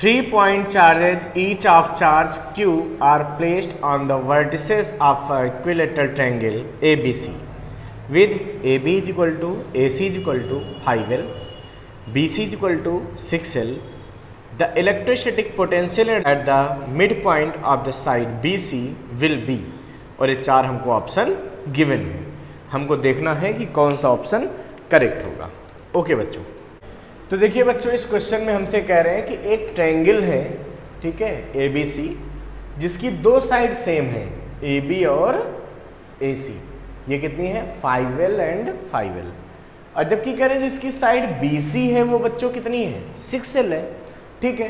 3 point charges each of charge Q are placed on the vertices of a equilateral triangle ABC with AB is equal to AC is equal to 5L, BC is equal to 6L. The electrostatic potential at the midpoint of the side BC will be, और ये चार हमको option given है, हमको देखना है कि कौन सा ऑप्शन करेक्ट होगा। ओके बच्चों, तो देखिए बच्चों इस क्वेश्चन में हमसे कह रहे हैं कि एक ट्रायंगल है, ठीक है, ABC, जिसकी दो साइड सेम है, AB और AC। ये कितनी है 5L एंड 5L। और जबकि कह रहे हैं जो इसकी साइड BC है वो बच्चों कितनी है 6L है, ठीक है।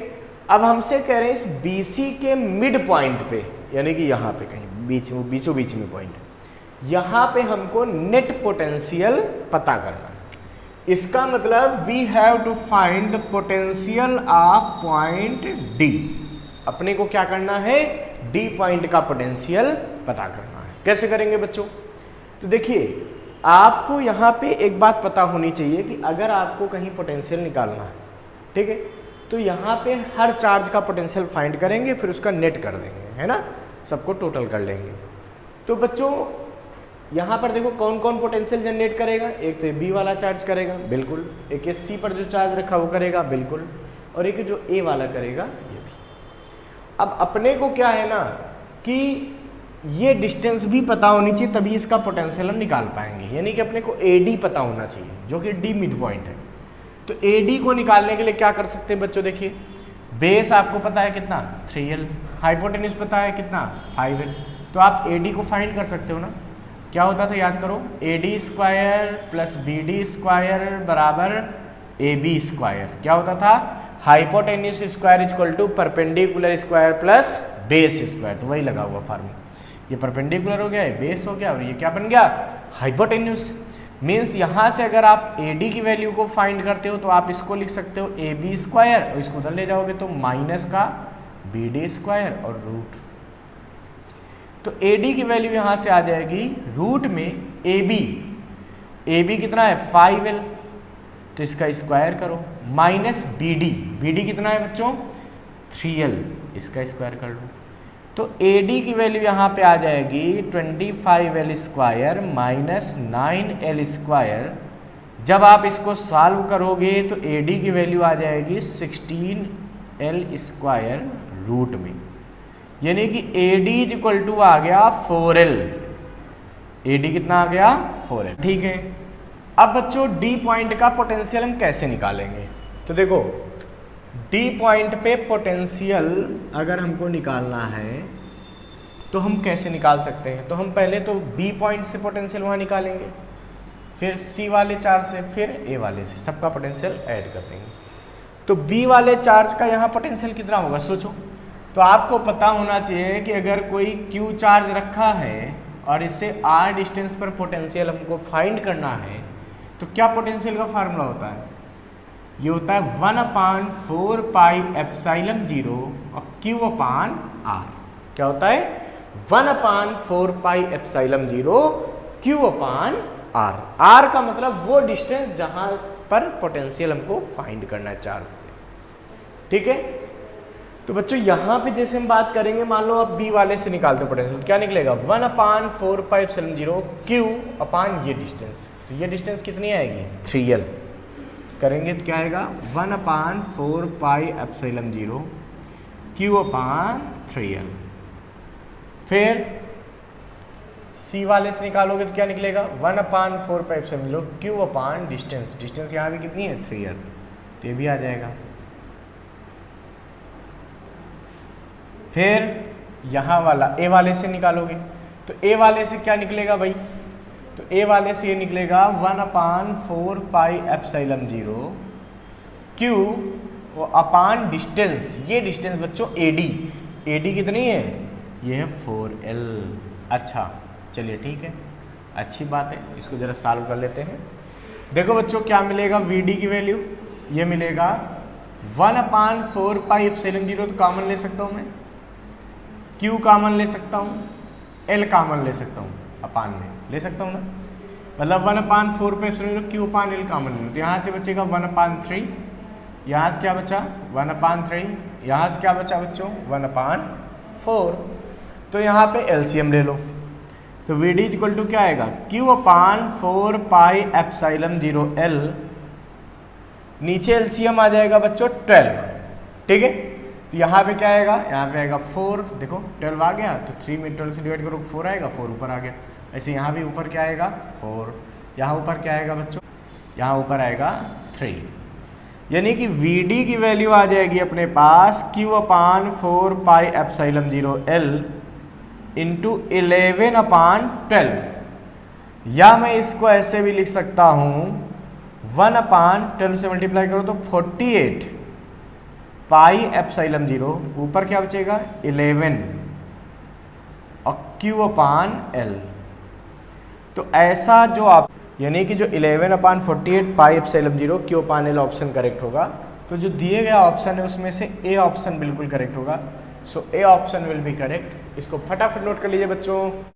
अब हमसे कह रहे हैं इस BC के मिड पॉइंट पे, यानी कि यहाँ पे कहीं बीचों बीच में पॉइंट, यहाँ पे हमको नेट पोटेंशियल पता करना है। इसका मतलब we have to find the potential of point D. अपने को क्या करना है, डी पॉइंट का पोटेंशियल पता करना है। कैसे करेंगे बच्चों, तो देखिए आपको यहाँ पे एक बात पता होनी चाहिए कि अगर आपको कहीं पोटेंशियल निकालना है, ठीक है, तो यहाँ पे हर चार्ज का पोटेंशियल फाइंड करेंगे, फिर उसका नेट कर देंगे, है ना, सबको टोटल कर लेंगे। तो बच्चों यहाँ पर देखो कौन कौन पोटेंशियल जनरेट करेगा, एक तो बी वाला चार्ज करेगा बिल्कुल, एक सी पर जो चार्ज रखा वो करेगा बिल्कुल, और एक जो ए वाला करेगा ये भी। अब अपने को क्या है ना कि ये डिस्टेंस भी पता होनी चाहिए, तभी इसका पोटेंशियल हम निकाल पाएंगे। यानी कि अपने को AD पता होना चाहिए जो कि डी मिड पॉइंट है। तो AD को निकालने के लिए क्या कर सकते हैं बच्चों, देखिए बेस आपको पता है कितना 3L, हाइपोटेन्यूज पता है कितना 5L, तो आप AD को फाइंड कर सकते हो ना। क्या होता था याद करो, AD square plus BD square बराबर AB स्क्वायर। क्या होता था, hypotenuse square equal to perpendicular square plus base square. तो वही लगा हुआ फार्मूला, ये परपेंडिकुलर हो गया, ये बेस हो गया, और ये क्या बन गया हाइपोटेन्यूज। मीन्स यहाँ से अगर आप AD की वैल्यू को फाइंड करते हो तो आप इसको लिख सकते हो AB स्क्वायर, और इसको उधर ले जाओगे तो माइनस का BD स्क्वायर और रूट। तो AD की वैल्यू यहाँ से आ जाएगी रूट में AB कितना है 5L, तो इसका स्क्वायर करो, माइनस BD कितना है बच्चों 3L, इसका स्क्वायर कर लो। तो AD की वैल्यू यहाँ पे आ जाएगी 25L square minus 9L square. जब आप इसको सॉल्व करोगे तो AD की वैल्यू आ जाएगी 16L स्क्वायर रूट में, यानी कि AD इज इक्वल टू आ गया 4L। AD कितना आ गया 4L, ठीक है। अब बच्चों D पॉइंट का पोटेंशियल हम कैसे निकालेंगे, तो देखो D पॉइंट पे पोटेंशियल अगर हमको निकालना है तो हम कैसे निकाल सकते हैं, तो हम पहले तो B पॉइंट से पोटेंशियल वहाँ निकालेंगे, फिर C वाले चार्ज से, फिर A वाले से, सबका पोटेंशियल ऐड कर देंगे। तो B वाले चार्ज का यहाँ पोटेंशियल कितना होगा सोचो। तो आपको पता होना चाहिए कि अगर कोई Q चार्ज रखा है और इससे R डिस्टेंस पर पोटेंशियल हमको फाइंड करना है, तो क्या पोटेंशियल का फार्मूला होता है, ये होता है 1/4 पाई एप्सिलॉन 0 और Q/R। क्या होता है 1/4 पाई एप्सिलॉन 0 Q/R। R का मतलब वो डिस्टेंस जहां पर पोटेंशियल हमको फाइंड करना है चार्ज से, ठीक है। तो बच्चों यहाँ पे जैसे हम बात करेंगे, मान लो आप B वाले से निकालते हो पोटेंशियल, क्या निकलेगा 1/4 पाई एप्सिलॉन 0 Q/ये डिस्टेंस। तो ये डिस्टेंस कितनी आएगी 3L करेंगे तो क्या आएगा 1/4 पाई एप्सिलॉन 0 Q/3L। फिर C वाले से निकालोगे तो क्या निकलेगा 1/4 पाई एप्सिलॉन 0 Q/डिस्टेंस। डिस्टेंस यहाँ भी कितनी है 3L, तो ये भी आ जाएगा। फिर यहाँ वाला A वाले से निकालोगे तो A वाले से क्या निकलेगा भाई, तो A वाले से ये निकलेगा 1/4 पाई एप्सिलॉन 0 Q/, डिस्टेंस, ये डिस्टेंस बच्चों AD कितनी है, ये है 4L। अच्छा चलिए ठीक है, अच्छी बात है, इसको जरा सॉल्व कर लेते हैं। देखो बच्चों क्या मिलेगा, VD की वैल्यू ये मिलेगा 1/4 पाई एप्सिलॉन 0, तो कॉमन ले सकता हूँ मैं, Q कॉमन ले सकता हूँ, L कॉमन ले सकता हूँ, अपान में ले सकता हूँ ना, मतलब 1/4 पे Q/L कॉमन ले, तो यहाँ से बचेगा 1/3 यहाँ से क्या बचा 1/3, यहाँ से क्या बचा बच्चों 1/4। तो यहाँ पे एलसीएम ले लो, तो वी डी इक्वल टू क्या आएगा Q/4 पाई एप्सिलॉन 0L, नीचे एलसीएम आ जाएगा बच्चों 12, ठीक है। तो यहाँ पे क्या आएगा, यहाँ पे आएगा 4, देखो 12 आ गया, तो 3 में 12 से डिवाइड करो 4 आएगा, 4 ऊपर आ गया। ऐसे यहाँ भी ऊपर क्या आएगा 4, यहाँ ऊपर क्या आएगा बच्चों, यहाँ ऊपर आएगा 3, यानी कि VD की वैल्यू आ जाएगी अपने पास Q/4 pi epsilon 0L into 11/12, या मैं इसको ऐसे भी लिख सकता हूँ 1/12 से मल्टीप्लाई करो तो 48 पाई एप्सिलॉन 0, ऊपर क्या बचेगा 11 और Q/L। तो ऐसा जो आप यानी कि जो 11/48 pi epsilon 0 Q/L option correct होगा। तो जो दिए गया ऑप्शन है उसमें से ए ऑप्शन बिल्कुल करेक्ट होगा। So A option will be correct. इसको फटाफट नोट कर लीजिए बच्चों।